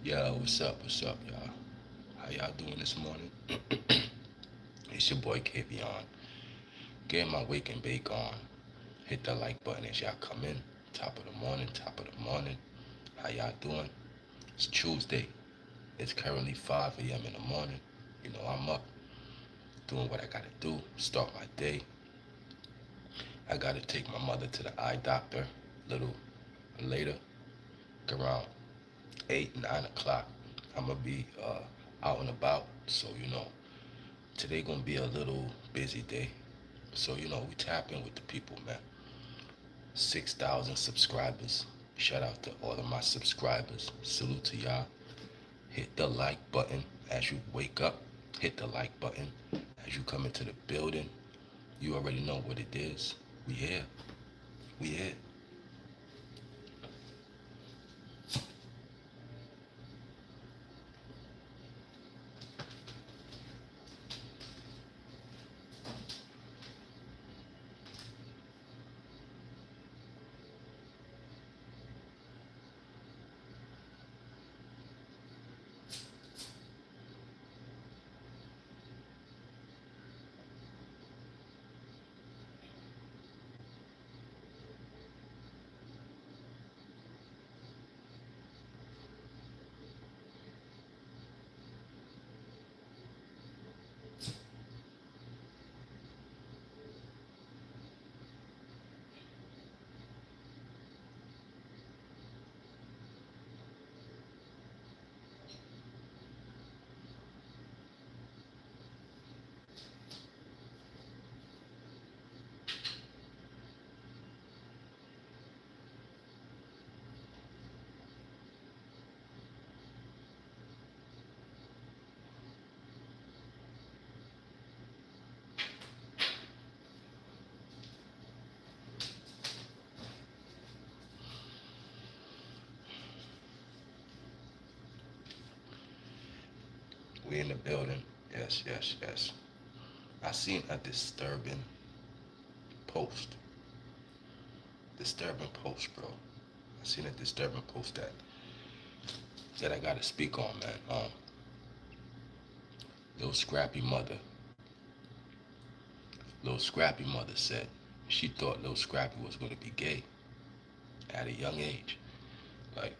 Yo, what's up, y'all? How y'all doing this morning? It's your boy KV. Getting my wake and bake on. Hit the like button as y'all come in. Top of the morning. How y'all doing? It's Tuesday. It's currently 5 a.m. in the morning. You know, I'm up doing what I gotta do. Start my day. I gotta take my mother to the eye doctor a little later, around 8, 9 o'clock. I'm gonna be out and about. So, today gonna be a little busy day. So, we tap in with the people, man. 6,000 subscribers. Shout out to all of my subscribers. Salute to y'all. Hit the like button as you wake up. Hit the like button as you come into the building. You already know what it is. We here. We here. We in the building. Yes, yes, yes. I seen a post. Disturbing post, bro. I seen a disturbing post that I gotta speak on, man. Little scrappy mother. Little scrappy mother said she thought little scrappy was gonna be gay at a young age. Like,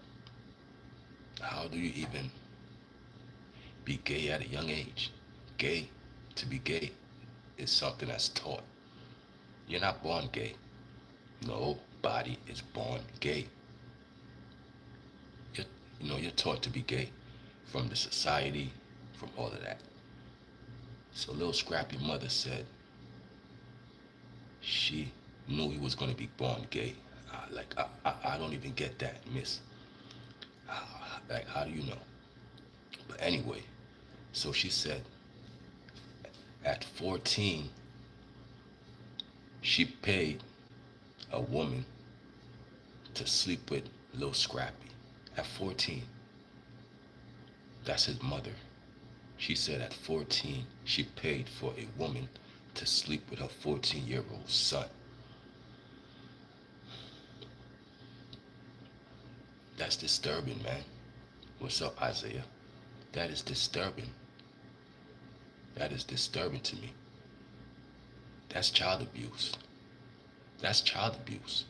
how do you even be gay at a young age? Gay, to be gay, is something that's taught. You're not born gay. Nobody is born gay. You're, you're taught to be gay from the society, from all of that. So little scrappy mother said she knew he was going to be born gay. I don't even get that, miss. Like, how do you know? But anyway, so she said at 14, she paid a woman to sleep with Lil Scrappy. At 14, that's his mother. She said at 14, she paid for a woman to sleep with her 14-year-old son. That's disturbing, man. What's up, Isaiah? That is disturbing. That is disturbing to me. That's child abuse. That's child abuse.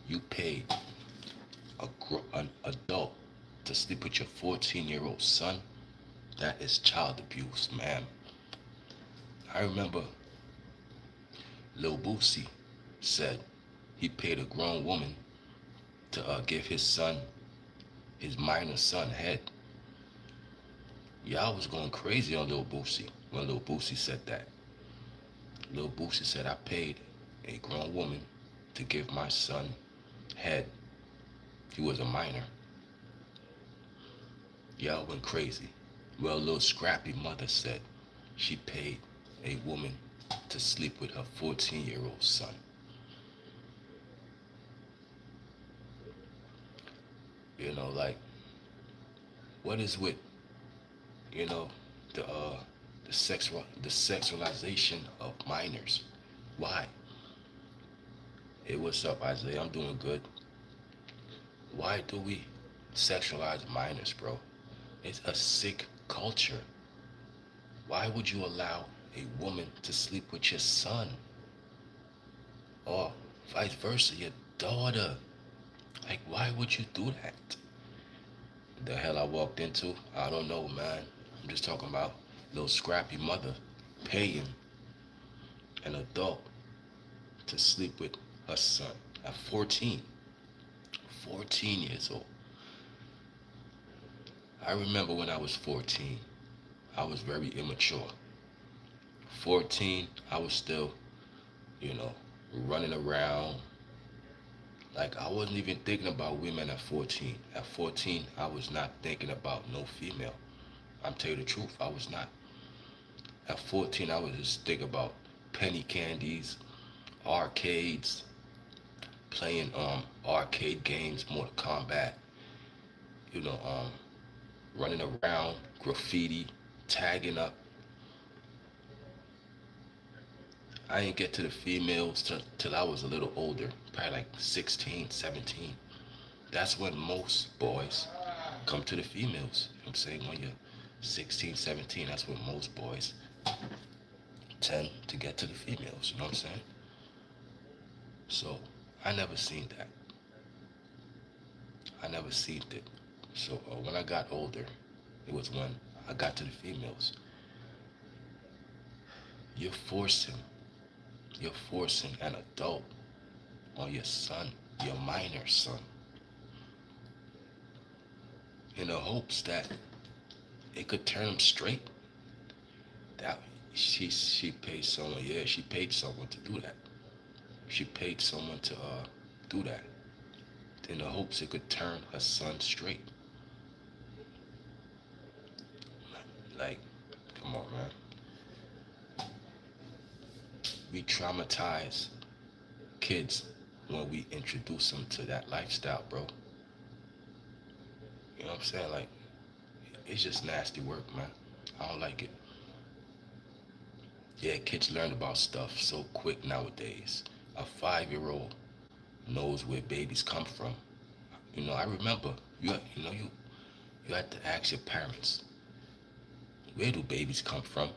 You paid an adult to sleep with your 14-year-old son. That is child abuse, man. I remember Lil Boosie said he paid a grown woman to give his minor son, head. Y'all was going crazy on Lil Boosie when Lil Boosie said that. Lil Boosie said, I paid a grown woman to give my son head. He was a minor. Y'all went crazy. Well, Lil Scrappy mother said she paid a woman to sleep with her 14-year-old son. Like, what is with, you know, the the sexualization of minors? Why? Hey, what's up, Isaiah? I'm doing good. Why do we sexualize minors, bro? It's a sick culture. Why would you allow a woman to sleep with your son? Or vice versa, your daughter? Like, why would you do that? The hell I walked into, I don't know, man. I'm just talking about little scrappy mother paying an adult to sleep with her son at 14. 14 years old. I remember when I was 14, I was very immature. 14, I was still, you know, running around. Like, I wasn't even thinking about women at 14. At 14, I was not thinking about no female. I'm telling you the truth, I was not. At 14, I was just thinking about penny candies, arcades, playing arcade games, Mortal Kombat, you know, running around, graffiti, tagging up. I didn't get to the females till I was a little older, probably like 16, 17. That's when most boys come to the females. You know what I'm saying? When you're 16, 17, that's when most boys tend to get to the females. You know what I'm saying? So I never seen that. I never seen it. So when I got older, it was when I got to the females. You're forcing, you're forcing an adult on your son, your minor son, in the hopes that it could turn him straight. That she paid someone, yeah, she paid someone to do that. She paid someone to do that in the hopes it could turn her son straight. Like, come on, man. We traumatize kids when we introduce them to that lifestyle, bro. You know what I'm saying? Like, it's just nasty work, man. I don't like it. Yeah, kids learn about stuff so quick nowadays. A 5-year-old knows where babies come from. You know, I remember you had to ask your parents, where do babies come from?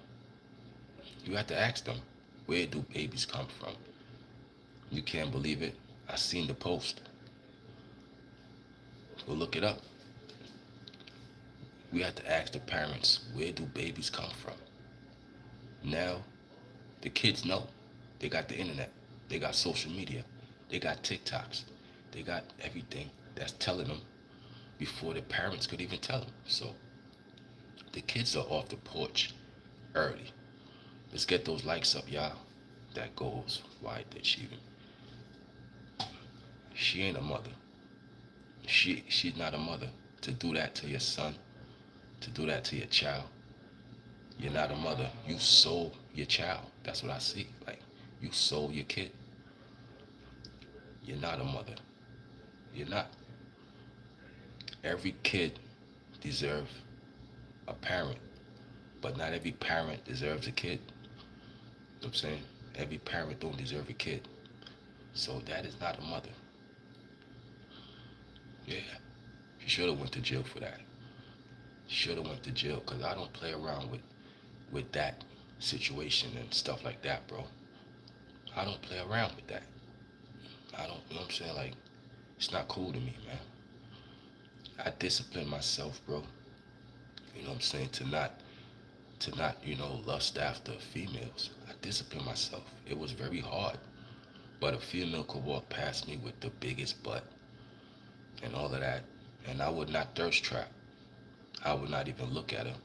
You had to ask them, where do babies come from? You can't believe it. I seen the post. Go look it up. We had to ask the parents, where do babies come from? Now, the kids know. They got the internet. They got social media. They got TikToks. They got everything that's telling them before the parents could even tell them. So the kids are off the porch early. Let's get those likes up, y'all. That goes. Why did she even? She ain't a mother. She's not a mother to do that to your son, to do that to your child. You're not a mother. You sold your child. That's what I see. Like, you sold your kid. You're not a mother. You're not. Every kid deserves a parent, but not every parent deserves a kid. You know what I'm saying? Every parent don't deserve a kid. So that is not a mother. Yeah. She should have went to jail for that. She should have went to jail because I don't play around with that situation and stuff like that, bro. I don't play around with that. I don't, you know what I'm saying? Like, it's not cool to me, man. I discipline myself, bro. You know what I'm saying? To not, lust after females. I discipline myself. It was very hard. But a female could walk past me with the biggest butt and all of that. And I would not thirst trap. I would not even look at her.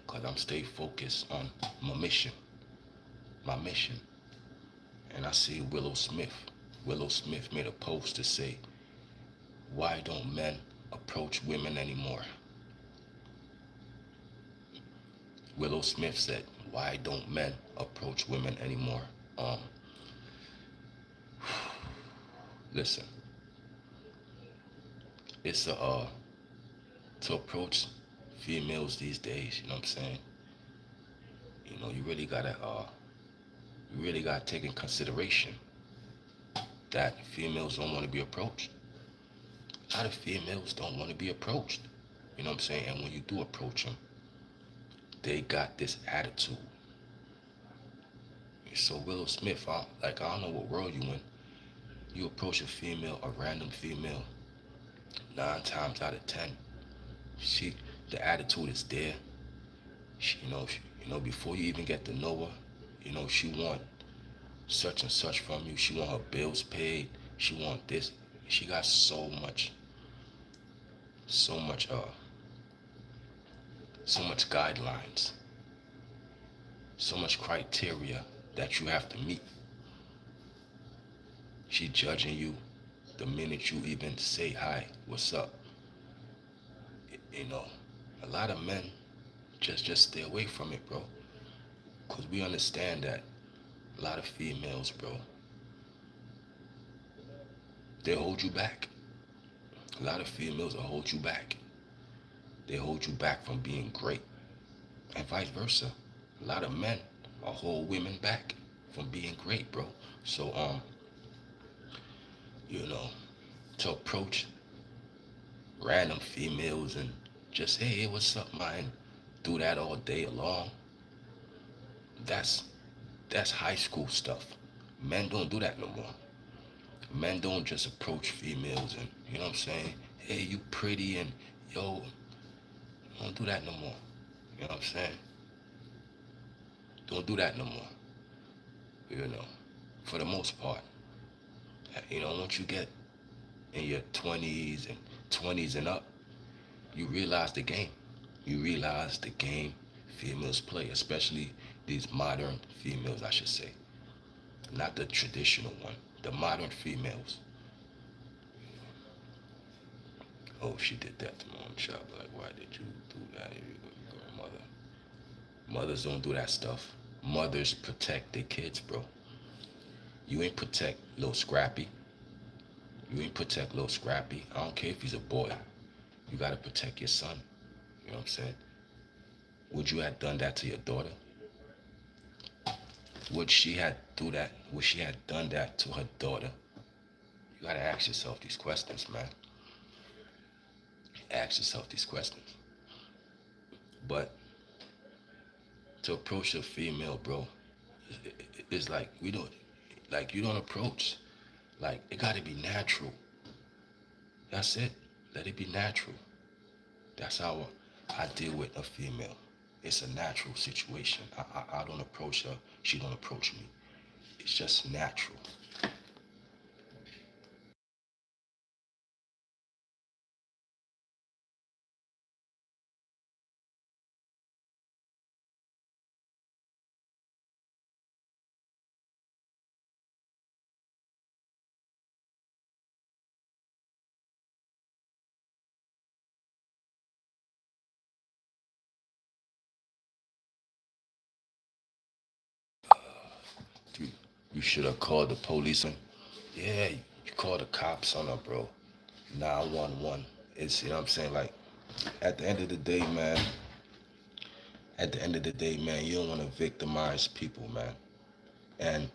Because I'm stay focused on my mission. My mission. And I see Willow Smith. Willow Smith made a post to say, why don't men approach women anymore? Willow Smith said, why don't men approach women anymore? Listen, it's to approach females these days, you know what I'm saying? You really gotta take in consideration that females don't want to be approached. A lot of females don't want to be approached. You know what I'm saying? And when you do approach them, they got this attitude. So Willow Smith, I don't know what world you in. You approach a female, a random female, 9 times out of 10, she, the attitude is there. Before you even get to know her, she want such and such from you. She want her bills paid. She want this. She got so much, so much guidelines, so much criteria that you have to meet. She judging you the minute you even say hi, what's up. You know, a lot of men just stay away from it, bro. Cause we understand that a lot of females, bro, they hold you back. A lot of females will hold you back. They hold you back from being great, and vice versa. A lot of men will hold women back from being great, bro. So, you know, to approach random females and just, hey, what's up, man? Do that all day long. That's that's high school stuff. Men don't do that no more. Men don't just approach females and, you know what I'm saying? Hey, you pretty and yo, don't do that no more. You know what I'm saying? Don't do that no more. You know, for the most part. Once you get in your 20s and up, you realize the game. You realize the game females play, especially these modern females, I should say. Not the traditional one, the modern females. Oh, she did that to my own child. Like, why did you do that? Mother. Mothers don't do that stuff. Mothers protect their kids, bro. You ain't protect little Scrappy. You ain't protect little Scrappy. I don't care if he's a boy. You gotta protect your son. You know what I'm saying? Would you have done that to your daughter? Would she have do that? Would she have done that to her daughter? You gotta ask yourself these questions, man. Ask yourself these questions. But to approach a female, bro, it's like you don't approach. Like, it gotta be natural. That's it. Let it be natural. That's how I deal with a female. It's a natural situation. I don't approach her. She don't approach me. It's just natural. You, you should have called the police on. Yeah, you call the cops on her, bro. 911. It's, you know what I'm saying? Like, at the end of the day, man, you don't want to victimize people, man. And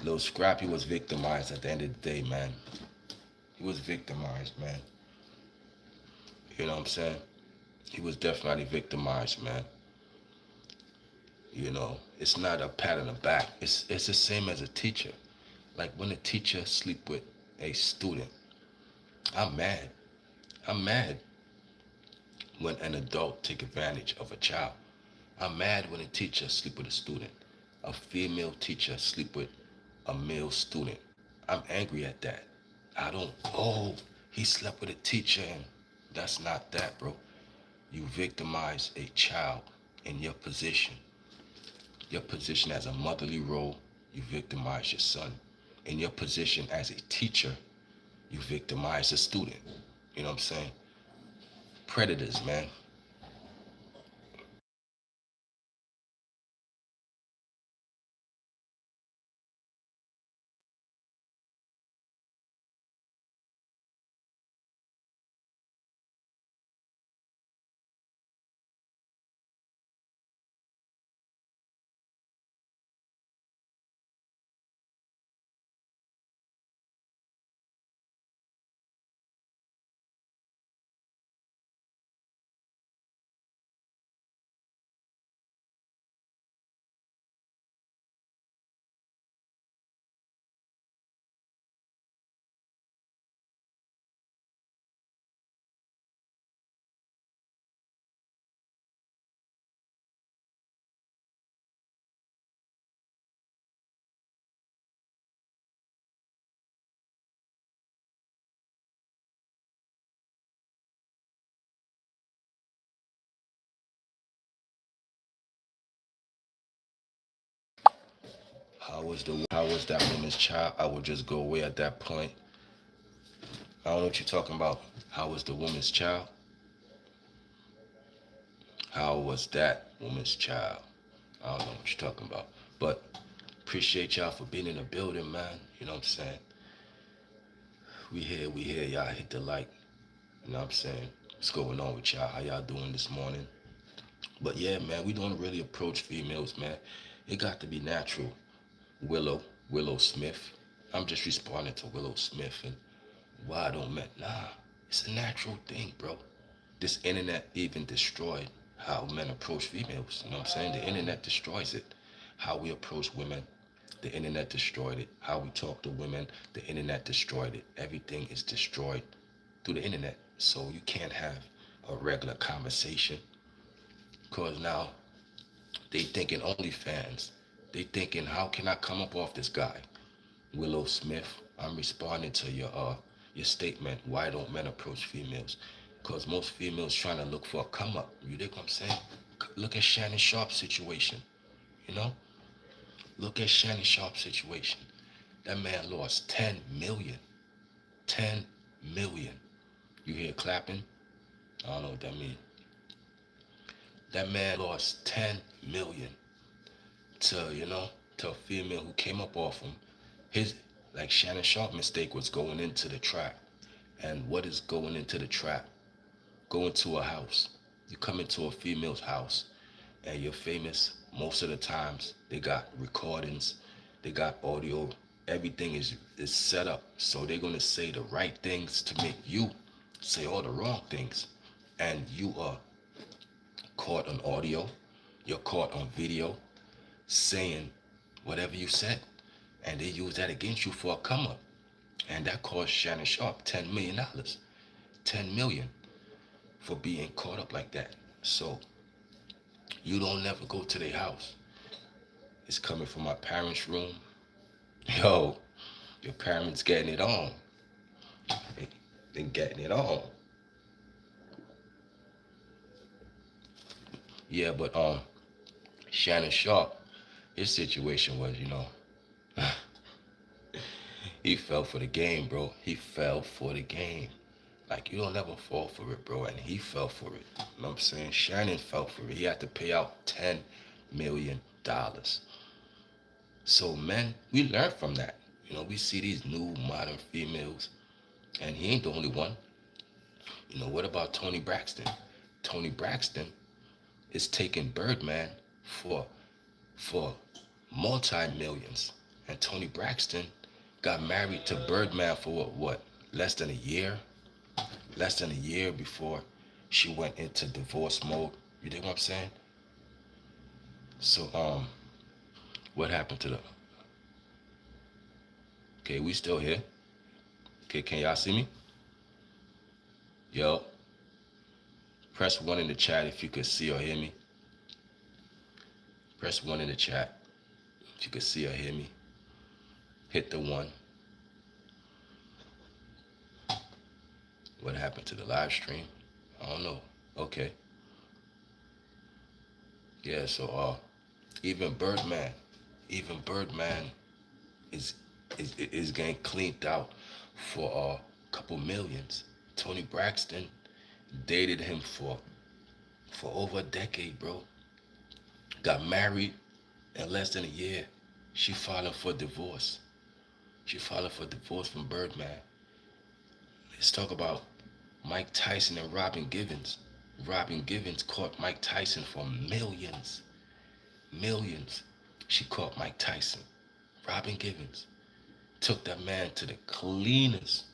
Lil Scrappy was victimized at the end of the day, man. He was victimized, man. You know what I'm saying? He was definitely victimized, man. It's not a pat on the back. It's the same as a teacher. Like, when a teacher sleep with a student, I'm mad. I'm mad when an adult take advantage of a child. I'm mad when a teacher sleep with a student. A female teacher sleep with a male student. I'm angry at that. I don't, oh, he slept with a teacher, and that's not that, bro. You victimize a child in your position. Your position as a motherly role, you victimize your son. In your position as a teacher, you victimize a student. You know what I'm saying? Predators, man. How was that woman's child? I would just go away at that point. I don't know what you're talking about. How was the woman's child? How was that woman's child? I don't know what you're talking about. But appreciate y'all for being in the building, man. You know what I'm saying? We here. Y'all hit the like. You know what I'm saying? What's going on with y'all? How y'all doing this morning? But yeah, man, we don't really approach females, man. It got to be natural. Willow Smith. I'm just responding to Willow Smith and why I don't met. Nah, it's a natural thing, bro. This internet even destroyed how men approach females. You know what I'm saying? The internet destroys it. How we approach women, the internet destroyed it. How we talk to women, the internet destroyed it. Everything is destroyed through the internet. So you can't have a regular conversation. Cause now they thinking OnlyFans. They thinking, how can I come up off this guy? Willow Smith, I'm responding to your statement. Why don't men approach females? Because most females trying to look for a come up. You dig what I'm saying? Look at Shannon Sharp's situation. You know? Look at Shannon Sharp's situation. That man lost 10 million. 10 million. You hear clapping? I don't know what that means. That man lost 10 million to a female who came up off him. Like Shannon Sharp mistake was going into the trap. And what is going into the trap? Go into a house. You come into a female's house and you're famous. Most of the times they got recordings, they got audio, everything is set up. So they're gonna say the right things to make you say all the wrong things. And you are caught on audio, you're caught on video, saying whatever you said. And they use that against you for a come up. And that cost Shannon Sharp $10 million. $10 million for being caught up like that. So you don't never go to their house. It's coming from my parents' room. Yo, your parents getting it on. They getting it on. Yeah, but Shannon Sharp, his situation was, he fell for the game, bro. He fell for the game. Like, you don't ever fall for it, bro. And he fell for it. You know what I'm saying? Shannon fell for it. He had to pay out $10 million. So, men, we learn from that. We see these new modern females, and he ain't the only one. What about Toni Braxton? Toni Braxton is taking Birdman for multi-millions. And Toni Braxton got married to Birdman for what? Less than a year? Less than a year before she went into divorce mode. You dig what I'm saying? So, what happened to the... Okay, we still here. Okay, can y'all see me? Yo. Press 1 in the chat if you could see or hear me. Press 1 in the chat if you could see or hear me. Hit the 1. What happened to the live stream? I don't know. Okay. Yeah, so even Birdman is getting cleaned out for a couple millions. Toni Braxton dated him for over a decade, bro. Got married in less than a year. She filed for divorce. She filed for divorce from Birdman. Let's talk about Mike Tyson and Robin Givens. Robin Givens caught Mike Tyson for millions. Millions. She caught Mike Tyson. Robin Givens took that man to the cleaners.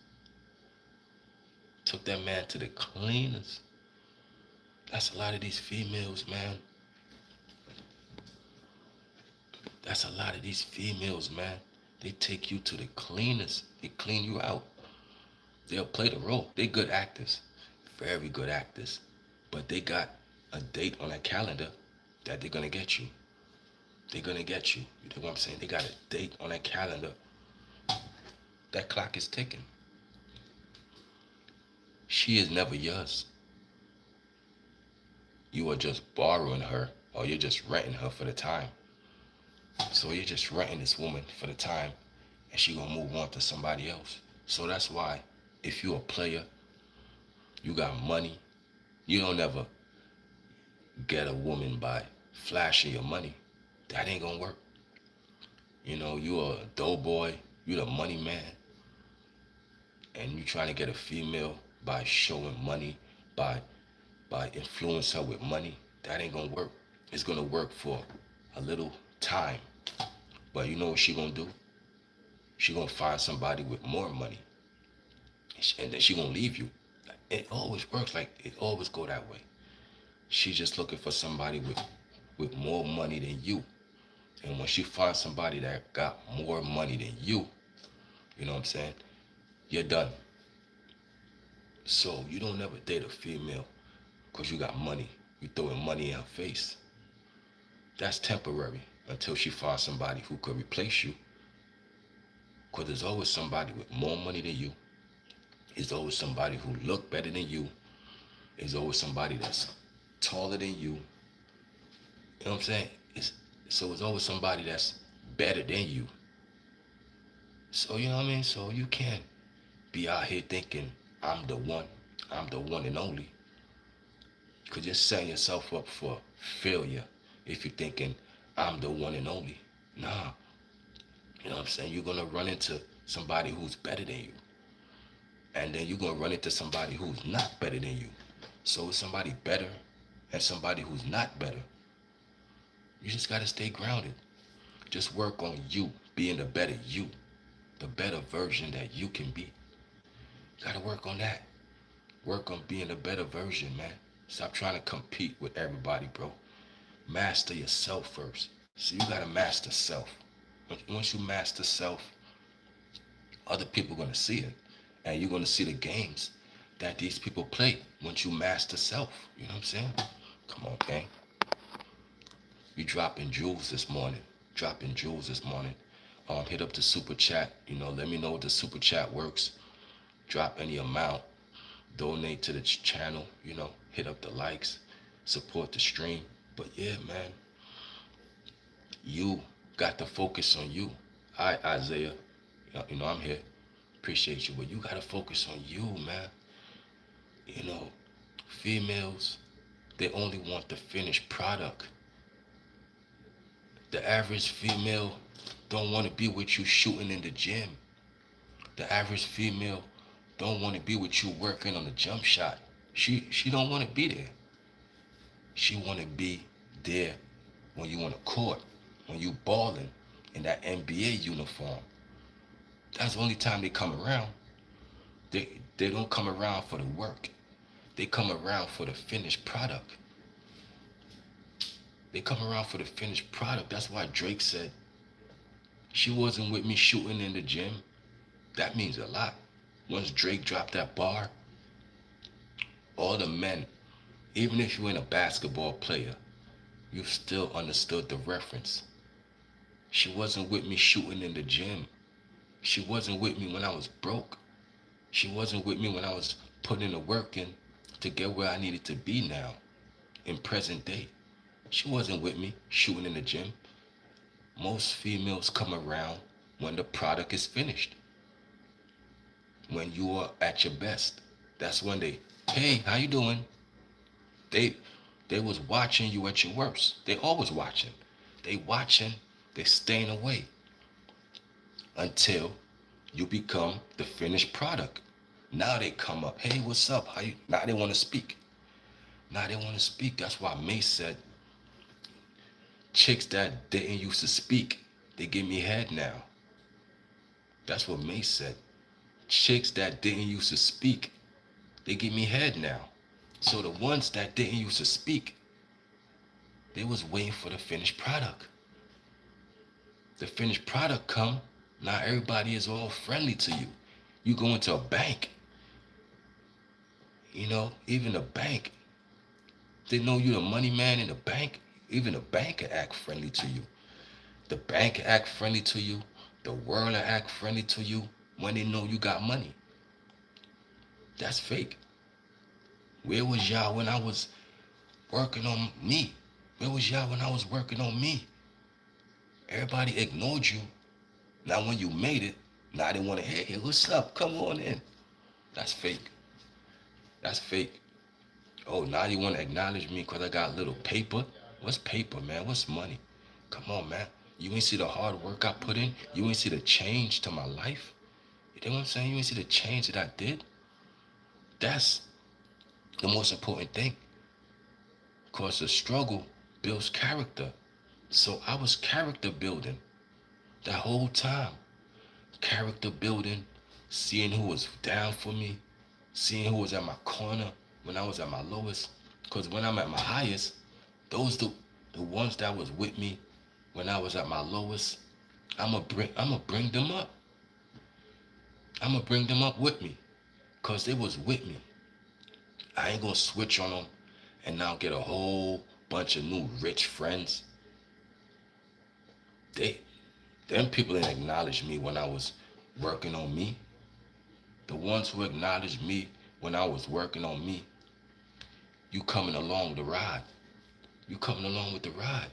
Took that man to the cleaners. That's a lot of these females, man. That's a lot of these females, man. They take you to the cleaners. They clean you out. They'll play the role. They good actors. Very good actors. But they got a date on a calendar that they're going to get you. They're going to get you. You know what I'm saying? They got a date on a calendar. That clock is ticking. She is never yours. You are just borrowing her, or you're just renting her for the time. So you're just renting this woman for the time, and she gonna move on to somebody else. So that's why, if you're a player, you got money, you don't ever get a woman by flashing your money. That ain't gonna work. You know, you a doughboy, you the money man, and you trying to get a female by showing money, by influence her with money. That ain't gonna work. It's gonna work for a little time, but you know what she gonna do? She gonna find somebody with more money, and then she gonna leave you. It always works like it always go that way. She's just looking for somebody with more money than you. And when she finds somebody that got more money than you know what I'm saying? You're done. So you don't ever date a female because you got money. You throwing money in her face. That's temporary until she finds somebody who could replace you. Because there's always somebody with more money than you. There's always somebody who look better than you. There's always somebody that's taller than you. You know what I'm saying? So it's always somebody that's better than you. So you know what I mean? So you can't be out here thinking I'm the one and only. Cause you're setting yourself up for failure if you're thinking I'm the one and only. Nah. You know what I'm saying? You're gonna run into somebody who's better than you. And then you're gonna run into somebody who's not better than you. So it's somebody better and somebody who's not better. You just gotta stay grounded. Just work on you being the better you, the better version that you can be. You gotta work on that. Work on being a better version, man. Stop trying to compete with everybody, bro. Master yourself first. So you gotta master self. Once you master self, other people are gonna see it. And you're gonna see the games that these people play once you master self. You know what I'm saying? Come on, gang. You dropping jewels this morning. Dropping jewels this morning. Hit up the super chat. You know, let me know what the super chat works. Drop any amount. Donate to the channel. You know, hit up the likes. Support the stream. But yeah, man. You got to focus on you. All right, Isaiah. You know, I'm here. Appreciate you. But you got to focus on you, man. You know, females, they only want the finished product. The average female don't want to be with you shooting in the gym. The average female don't want to be with you working on the jump shot. She don't want to be there. She want to be there when you on the court, when you balling in that NBA uniform. That's the only time they come around. They don't come around for the work. They come around for the finished product. They come around for the finished product. That's why Drake said, she wasn't with me shooting in the gym. That means a lot. Once Drake dropped that bar, all the men, even if you ain't a basketball player, you still understood the reference. She wasn't with me shooting in the gym. She wasn't with me when I was broke. She wasn't with me when I was putting the work in to get where I needed to be now, in present day. She wasn't with me shooting in the gym. Most females come around when the product is finished. When you are at your best. That's when they, hey, how you doing? They was watching you at your worst. They always watching. They watching, they staying away until you become the finished product. Now they come up, hey, what's up? How you? Now they want to speak. Now they want to speak. That's why Mace said, chicks that didn't used to speak, they give me head now. That's what Mace said. Chicks that didn't used to speak, they give me head now. So the ones that didn't used to speak, they was waiting for the finished product. The finished product come, now everybody is all friendly to you. You go into a bank, you know, even the bank, they know you the money man in the bank. Even the bank can act friendly to you. The bank can act friendly to you. The world will act friendly to you when they know you got money. That's fake. Where was y'all when I was working on me? Where was y'all when I was working on me? Everybody ignored you. Now when you made it, now they want to hear, hey, what's up? Come on in. That's fake. That's fake. Oh, now you want to acknowledge me because I got a little paper? What's paper, man? What's money? Come on, man. You ain't see the hard work I put in? You ain't see the change to my life? You know what I'm saying? You ain't see the change that I did? That's the most important thing. Because the struggle builds character. So I was character building that whole time. Character building, seeing who was down for me, seeing who was at my corner when I was at my lowest. Because when I'm at my highest, those the ones that was with me when I was at my lowest, I'ma bring them up. I'ma bring them up with me. Cause they was with me. I ain't gonna switch on them and now get a whole bunch of new rich friends. They them people didn't acknowledge me when I was working on me. The ones who acknowledged me when I was working on me, you coming along with the ride. You coming along with the ride.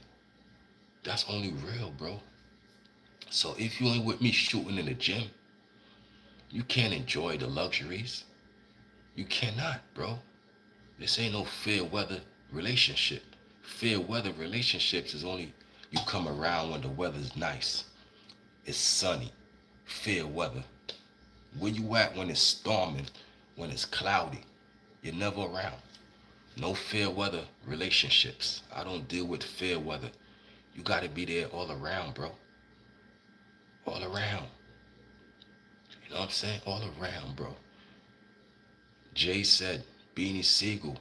That's only real, bro. So if you ain't with me shooting in the gym, you can't enjoy the luxuries. You cannot, bro. This ain't no fair weather relationship. Fair weather relationships is only you come around when the weather's nice. It's sunny. Fair weather. Where you at when it's storming, when it's cloudy? You're never around. No fair weather relationships. I don't deal with fair weather. You gotta be there all around, bro. All around. You know what I'm saying? All around, bro. Jay said, Beanie Siegel,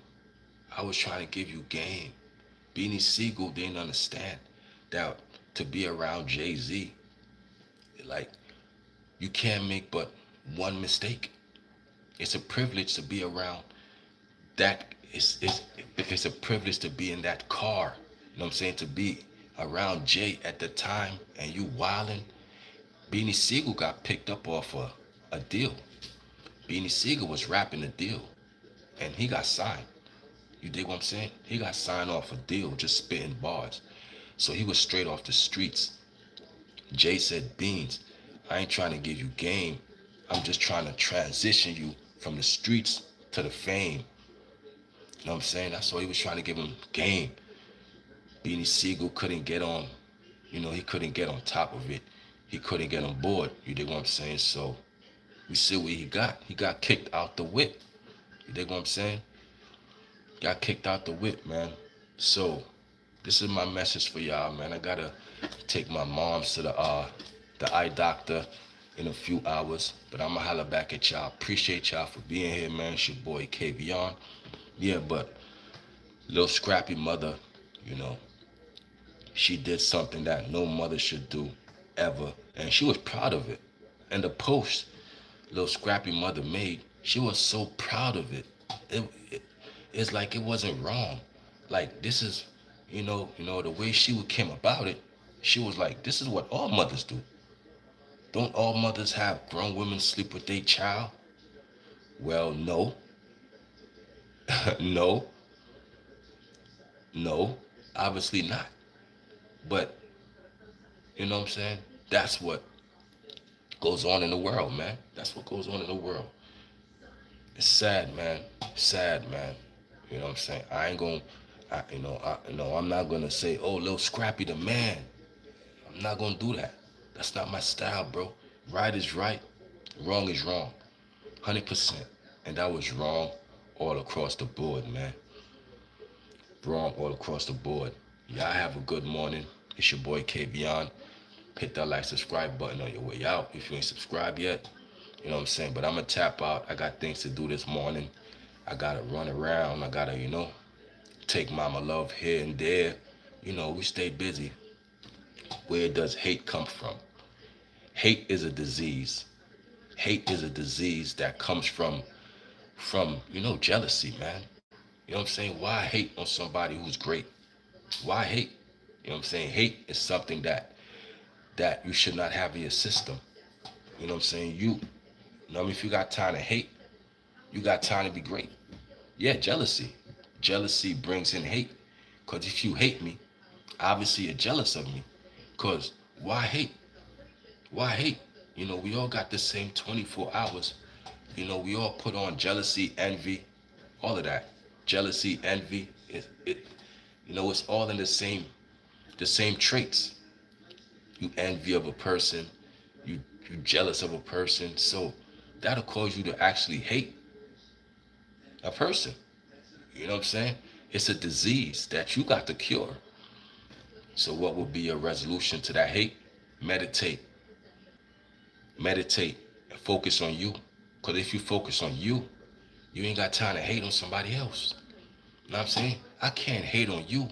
I was trying to give you game. Beanie Siegel didn't understand that to be around Jay-Z, like, you can't make but one mistake. It's a privilege to be around that. It's a privilege to be in that car. You know what I'm saying? To be around Jay at the time and you wildin'. Beanie Siegel got picked up off a deal. Beanie Siegel was rapping a deal and he got signed. You dig what I'm saying? He got signed off a deal just spitting bars. So he was straight off the streets. Jay said, Beans, I ain't trying to give you game. I'm just trying to transition you from the streets to the fame. You know what I'm saying? That's all he was trying to give him game. Beanie Siegel couldn't get on, he couldn't get on top of it. He couldn't get on board. You dig what I'm saying? So we see what he got. He got kicked out the whip. You dig what I'm saying? Got kicked out the whip, man. So this is my message for y'all, man. I gotta take my moms to the eye doctor in a few hours, but I'ma holler back at y'all. Appreciate y'all for being here, man. It's your boy Kavion. Yeah, but little scrappy mother, she did something that no mother should do ever, and she was proud of it. And the post little scrappy mother made, she was so proud of it. It's like it wasn't wrong. Like this is, the way she came about it, she was like, this is what all mothers do. Don't all mothers have grown women sleep with their child? Well, no. No. No. Obviously not. But, you know what I'm saying? That's what goes on in the world, man. That's what goes on in the world. It's sad, man. Sad, man. You know what I'm saying? I ain't gonna, I'm not gonna say, oh, little Scrappy the man. I'm not gonna do that. That's not my style, bro. Right is right, wrong is wrong. 100%. And that was wrong all across the board, man. Wrong all across the board. Y'all have a good morning. It's your boy Kavion. Hit that like, subscribe button on your way out if you ain't subscribed yet. You know what I'm saying? But I'm going to tap out. I got things to do this morning. I got to run around. I got to, take mama love here and there. We stay busy. Where does hate come from? Hate is a disease. Hate is a disease that comes from jealousy, man. You know what I'm saying? Why hate on somebody who's great? Why hate? You know what I'm saying? Hate is something that you should not have in your system. You know what I'm saying? If you got time to hate, you got time to be great. Yeah, jealousy. Jealousy brings in hate. Because if you hate me, obviously you're jealous of me. Because Why hate? Why hate? You know, we all got the same 24 hours. You know, we all put on jealousy, envy, all of that. Jealousy, envy, you know, it's all in the same traits. You envy of a person, you jealous of a person, so that'll cause you to actually hate a person. You know what I'm saying? It's a disease that you got to cure. So what would be your resolution to that hate? Meditate. Meditate and focus on you. Because if you focus on you, you ain't got time to hate on somebody else. You know what I'm saying? I can't hate on you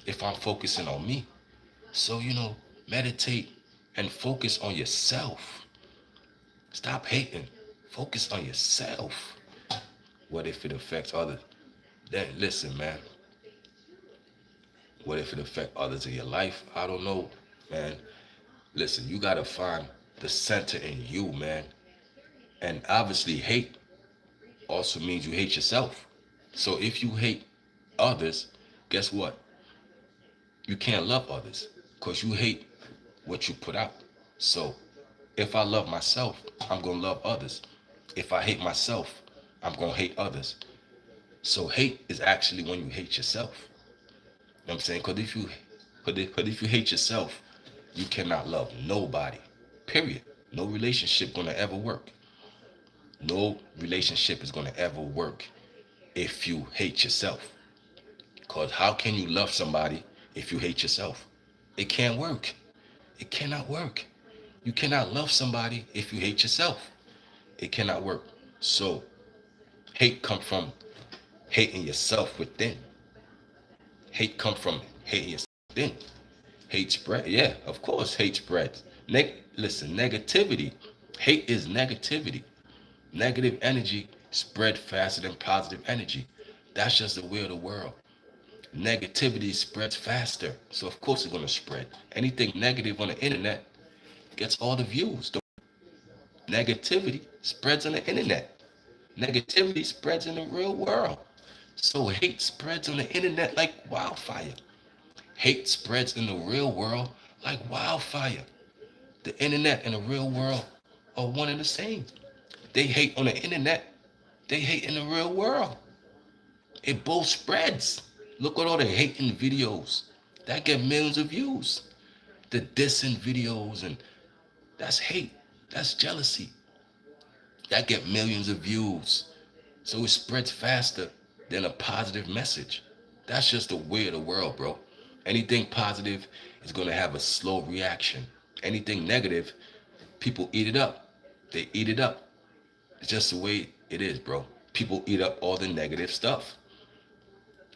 if I'm focusing on me. So, you know, meditate and focus on yourself. Stop hating. Focus on yourself. What if it affects others? Then listen, man. What if it affects others in your life? I don't know, man. Listen, you gotta find the center in you, man. And obviously, hate also means you hate yourself. So if you hate others, guess what? You can't love others because you hate what you put out. So if I love myself, I'm going to love others. If I hate myself, I'm going to hate others. So hate is actually when you hate yourself. You know what I'm saying? Because if you hate yourself, you cannot love nobody. Period. No relationship going to ever work. No relationship is going to ever work if you hate yourself. Because how can you love somebody if you hate yourself? It can't work. It cannot work. You cannot love somebody if you hate yourself. It cannot work. So hate comes from hating yourself within. Hate comes from hating yourself within. Hate spread. Yeah, of course hate spreads. Listen, negativity. Hate is negativity. Negative energy spread faster than positive energy. That's just the way of the world. Negativity spreads faster. So of course it's going to spread. Anything negative on the internet gets all the views. Negativity spreads on the internet. Negativity spreads in the real world. So hate spreads on the internet like wildfire. Hate spreads in the real world like wildfire. The internet and the real world are one and the same. They hate on the internet. They hate in the real world. It both spreads. Look at all the hating videos that get millions of views. The dissing videos, and that's hate. That's jealousy. That get millions of views. So it spreads faster than a positive message. That's just the way of the world, bro. Anything positive is going to have a slow reaction. Anything negative, people eat it up. They eat it up. It's just the way it is, bro. People eat up all the negative stuff.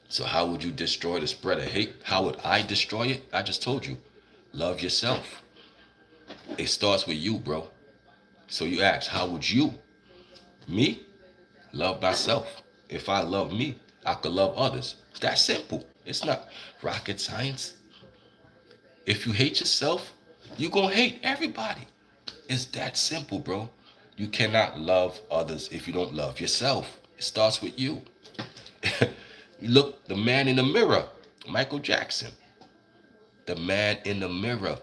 So how would you destroy the spread of hate? How would I destroy it? I just told you. Love yourself. It starts with you, bro. So you ask, how would you? Me? Love myself. If I love me, I could love others. It's that simple. It's not rocket science. If you hate yourself, you're going to hate everybody. It's that simple, bro. You cannot love others if you don't love yourself. It starts with you. You look, the man in the mirror, Michael Jackson. The man in the mirror.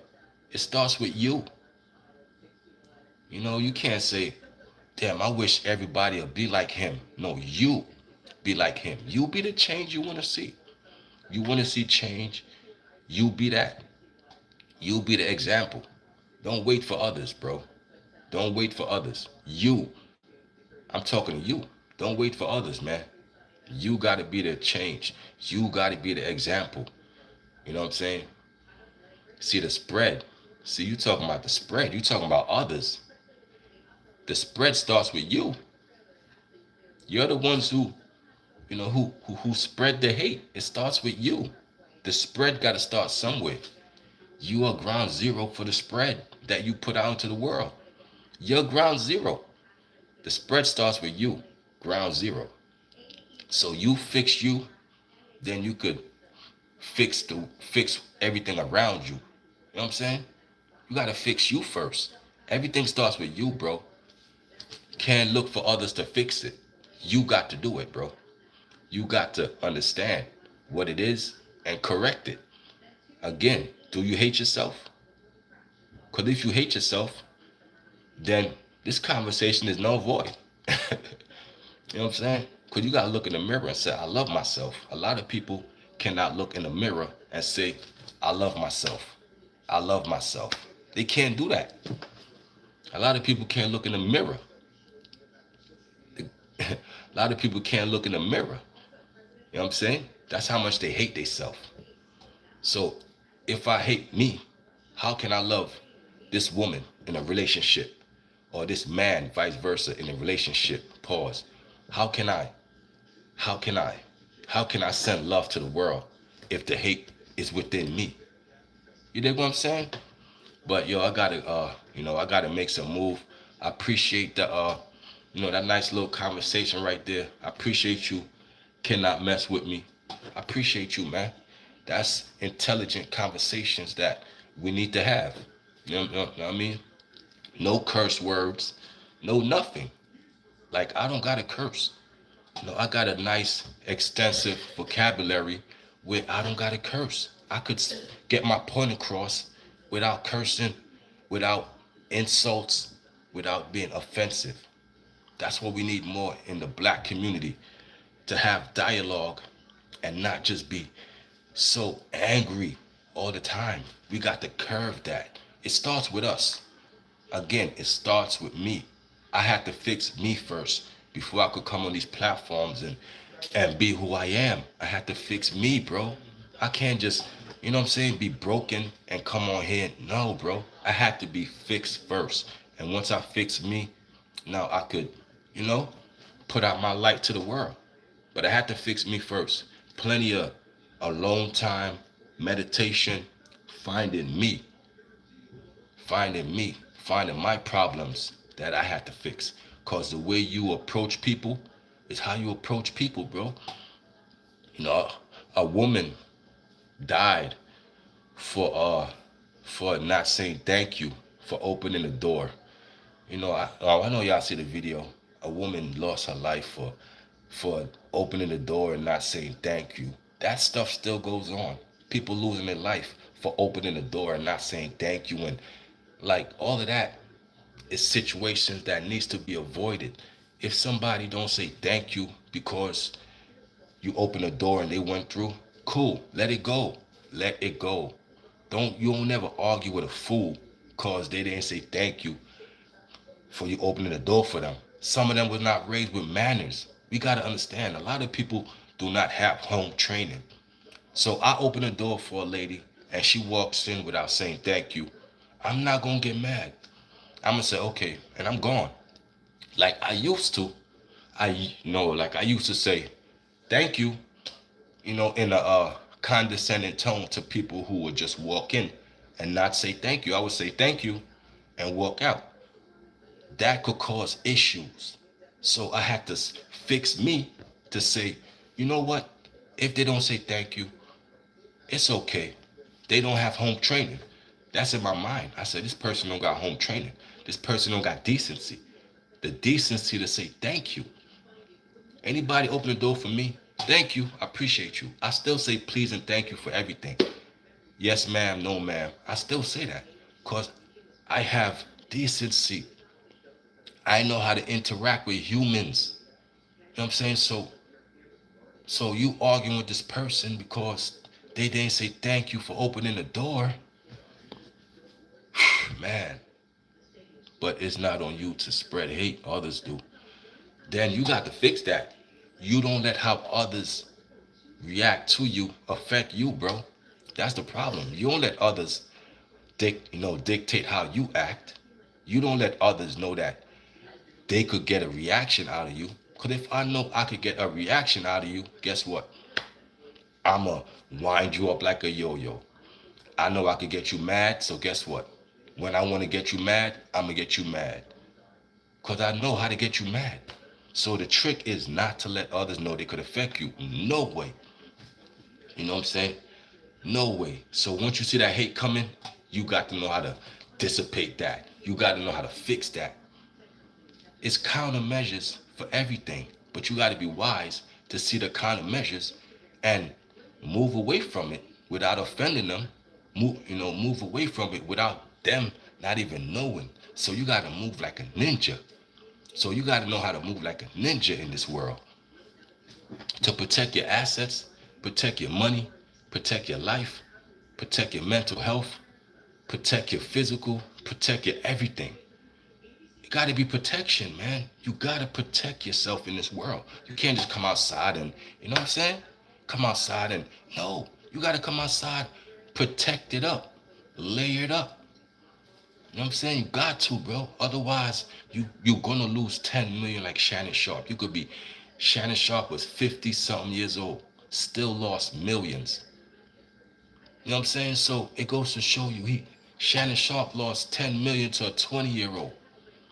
It starts with you. You know, you can't say, damn, I wish everybody would be like him. No, you be like him. You be the change you want to see. You want to see change, you be that. You be the example. Don't wait for others, bro. Don't wait for others. You. I'm talking to you. Don't wait for others, man. You got to be the change. You got to be the example. You know what I'm saying? See the spread. See, you talking about the spread. You talking about others. The spread starts with you. You're the ones who, you know, who spread the hate. It starts with you. The spread got to start somewhere. You are ground zero for the spread that you put out into the world. You're ground zero. The spread starts with you, ground zero. So you fix you, then you could fix everything around you. You know what I'm saying? You gotta fix you first. Everything starts with you, bro. You can't look for others to fix it. You got to do it, bro. You got to understand what it is and correct it. Again, do you hate yourself? Because if you hate yourself, then this conversation is no void. You know what I'm saying? Because you got to look in the mirror and say, I love myself. A lot of people cannot look in the mirror and say, I love myself. I love myself. They can't do that. A lot of people can't look in the mirror. A lot of people can't look in the mirror. You know what I'm saying? That's how much they hate themselves. So if I hate me, how can I love this woman in a relationship or this man, vice versa, in a relationship? Pause. How can I? How can I? How can I send love to the world if the hate is within me? You dig what I'm saying? But yo, I gotta make some move. I appreciate the that nice little conversation right there. I appreciate you. Cannot mess with me. I appreciate you, man. That's intelligent conversations that we need to have. Know what I mean? No curse words, no nothing. Like I don't gotta curse. I got a nice extensive vocabulary where I don't gotta curse. I could get my point across without cursing, without insults, without being offensive. That's what we need more in the black community, to have dialogue and not just be so angry all the time. We got to curve that. It starts with us. Again, it starts with me. I had to fix me first before I could come on these platforms and be who I am. I had to fix me, bro. I can't just, be broken and come on here. No, bro. I had to be fixed first. And once I fix me, now I could, put out my light to the world. But I had to fix me first. Plenty of alone time, meditation, finding me, finding my problems that I had to fix. Cause the way you approach people is how you approach people, bro. A woman died for not saying thank you for opening the door. I know y'all see the video. A woman lost her life for opening the door and not saying thank you. That stuff still goes on. People losing their life for opening the door and not saying thank you, and like all of that is situations that needs to be avoided. If somebody don't say thank you because you open the door and they went through, cool, let it go. Let it go. You don't never argue with a fool cause they didn't say thank you for you opening the door for them. Some of them was not raised with manners. We got to understand, a lot of people do not have home training. So I open the door for a lady and she walks in without saying thank you. I'm not going to get mad. I'm going to say, okay, and I'm gone. Like I used to. I used to say thank you, in a condescending tone to people who would just walk in and not say thank you. I would say thank you and walk out. That could cause issues. So I had to fix me to say, you know what? If they don't say thank you, it's okay. They don't have home training. That's in my mind. I said, this person don't got home training. This person don't got decency. The decency to say thank you. Anybody open the door for me, thank you, I appreciate you. I still say please and thank you for everything. Yes, ma'am, no, ma'am. I still say that because I have decency. I know how to interact with humans. You know what I'm saying? So you arguing with this person because they didn't say thank you for opening the door. Man. But it's not on you to spread hate. Others do. Then you got to fix that. You don't let how others react to you affect you, bro. That's the problem. You don't let others dictate how you act. You don't let others know that they could get a reaction out of you. Because if I know I could get a reaction out of you, guess what? I'ma wind you up like a yo-yo. I know I could get you mad, so guess what? When I want to get you mad, I'ma get you mad. Because I know how to get you mad. So the trick is not to let others know they could affect you. No way. You know what I'm saying? No way. So once you see that hate coming, you got to know how to dissipate that. You got to know how to fix that. It's countermeasures for everything, but you got to be wise to see the countermeasures and move away from it without offending them. Move away from it without them not even knowing. So you got to move like a ninja. So you got to know how to move like a ninja in this world to protect your assets, protect your money, protect your life, protect your mental health, protect your physical, protect your everything. It got to be protection, man. You got to protect yourself in this world. You can't just come outside and, you know what I'm saying? Come outside and, no, you got to come outside, protect it up, layer it up. You know what I'm saying? You got to, bro. Otherwise, you're going to lose 10 million like Shannon Sharpe. You could be, Shannon Sharpe was 50 something years old, still lost millions. You know what I'm saying? So it goes to show you, Shannon Sharpe lost 10 million to a 20-year-old.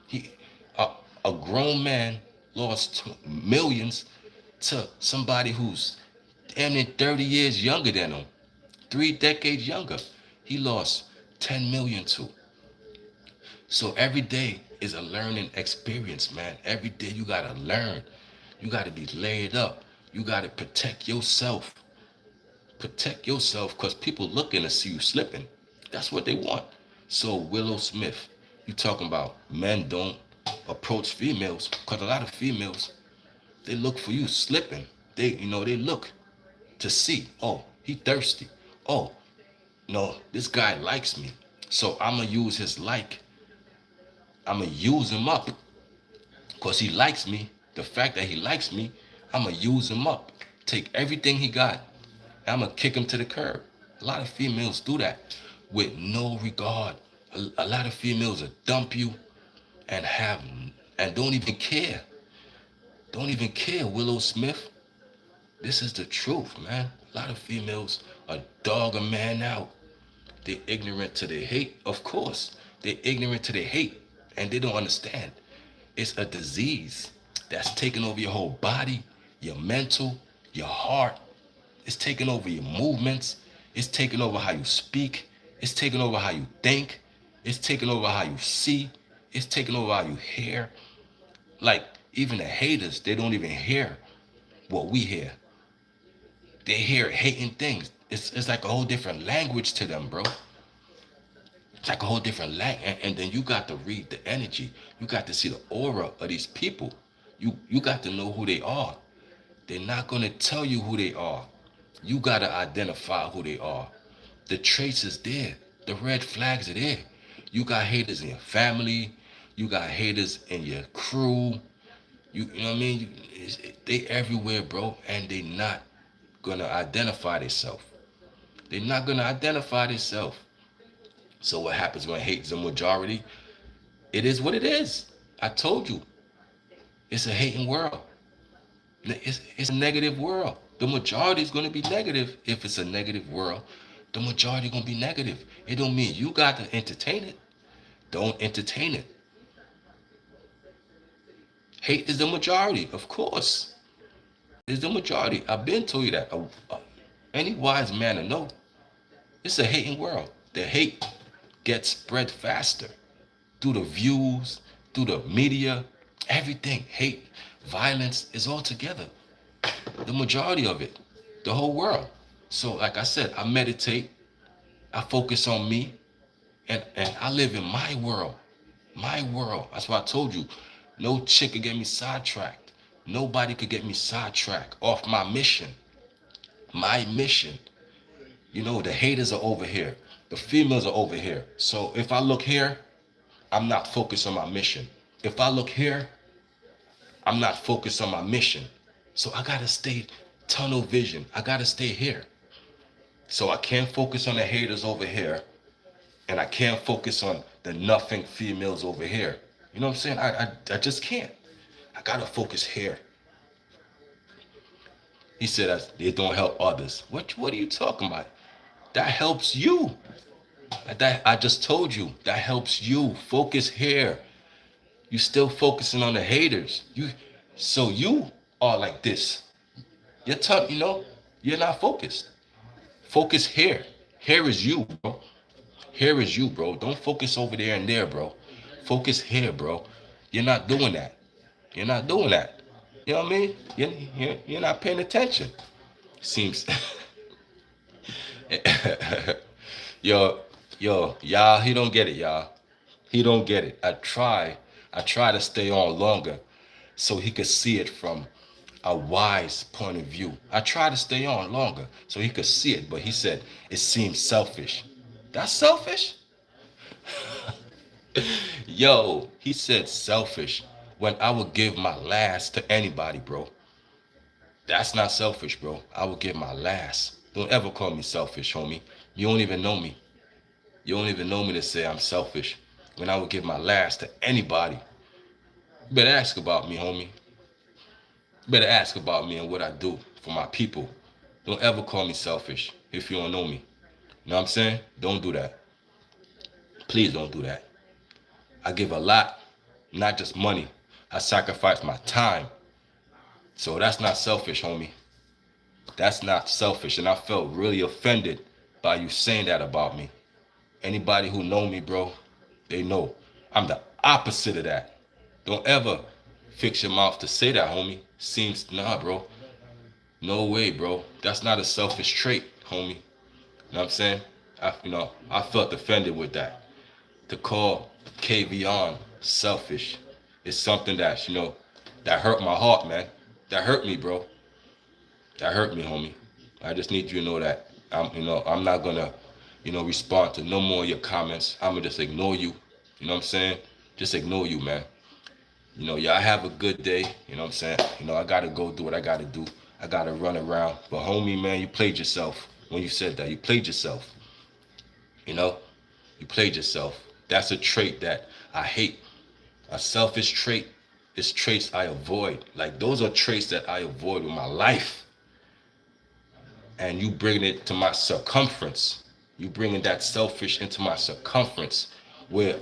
He, a, a grown man lost millions to somebody who's damn near 30 years younger than him, 3 decades younger. He lost 10 million to. So every day is a learning experience, man. Every day you gotta learn. You gotta be laid up. You gotta protect yourself. Protect yourself, because people looking to see you slipping. That's what they want. So Willow Smith, you talking about men don't approach females, because a lot of females, they look for you slipping. They look to see, oh, he thirsty. Oh, no, this guy likes me. So I'ma use his like. I'ma use him up. Because he likes me. The fact that he likes me, I'ma use him up. Take everything he got. I'm gonna kick him to the curb. A lot of females do that with no regard. A lot of females will dump you and don't even care. Don't even care, Willow Smith. This is the truth, man. A lot of females are dog a man out. They're ignorant to their hate, of course. They're ignorant to their hate, and they don't understand. It's a disease that's taking over your whole body, your mental, your heart. It's taking over your movements. It's taking over how you speak. It's taking over how you think. It's taking over how you see. It's taking over how you hear. Like, even the haters, they don't even hear what we hear. They hear hating things. It's like a whole different language to them, bro. It's like a whole different language. And then you got to read the energy. You got to see the aura of these people. You got to know who they are. They're not going to tell you who they are. You got to identify who they are. The traits is there. The red flags are there. You got haters in your family. You got haters in your crew. You know what I mean? They everywhere, bro. And they not going to identify themselves. They're not going to identify themselves. So what happens when hate is a majority? It is what it is. I told you. It's a hating world. It's a negative world. The majority is going to be negative. If it's a negative world, the majority is going to be negative. It don't mean you got to entertain it. Don't entertain it. Hate is the majority, of course. It's the majority. I've been told you that. Any wise man will know. It's a hating world. The hate gets spread faster through the views, through the media, everything. Hate, violence is all together. The majority of it, the whole world. So like I said, I meditate, I focus on me, and I live in my world. My world. That's why I told you, no chick could get me sidetracked. Nobody could get me sidetracked off my mission. My mission. You know, the haters are over here. The females are over here. So if I look here, I'm not focused on my mission. If I look here, I'm not focused on my mission. So I gotta stay tunnel vision. I gotta stay here. So I can't focus on the haters over here, and I can't focus on the nothing females over here. You know what I'm saying? I just can't. I gotta focus here. He said they don't help others. What are you talking about? That helps you. That I just told you. That helps you. Focus here. You still focusing on the haters. So you are like this. You're not focused. Focus here. Here is you, bro. Here is you, bro. Don't focus over there and there, bro. Focus here, bro. You're not doing that. You're not doing that. You know what I mean? You're not paying attention. Seems. Yo, y'all, he don't get it, y'all. He don't get it. I try to stay on longer so he could see it from a wise point of view. I try to stay on longer so he could see it, but he said it seems selfish. That's selfish? Yo, he said selfish when I would give my last to anybody, bro. That's not selfish, bro. I would give my last. Don't ever call me selfish, homie. You don't even know me. You don't even know me to say I'm selfish when I would give my last to anybody. You better ask about me, homie. You better ask about me and what I do for my people. Don't ever call me selfish if you don't know me. You know what I'm saying? Don't do that. Please don't do that. I give a lot, not just money. I sacrifice my time. So that's not selfish, homie. That's not selfish. And I felt really offended by you saying that about me. Anybody who know me, bro, they know I'm the opposite of that. Don't ever fix your mouth to say that, homie. Seems, nah, bro. No way, bro. That's not a selfish trait, homie. You know what I'm saying? I felt offended with that. To call KV selfish is something that, that hurt my heart, man. That hurt me, bro. That hurt me, homie. I just need you to know that I'm not gonna, respond to no more of your comments. I'm gonna just ignore you. You know what I'm saying? Just ignore you, man. Y'all have a good day. You know what I'm saying? I gotta go do what I gotta do. I gotta run around. But homie, man, you played yourself when you said that. You played yourself. You played yourself. That's a trait that I hate. A selfish trait is traits I avoid. Like those are traits that I avoid with my life. And you bringing it to my circumference. You bringing that selfish into my circumference where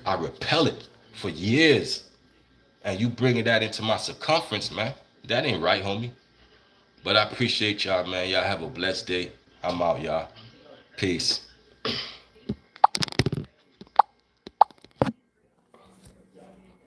I repel it for years. And you bringing that into my circumference, man. That ain't right, homie. But I appreciate y'all, man. Y'all have a blessed day. I'm out, y'all. Peace.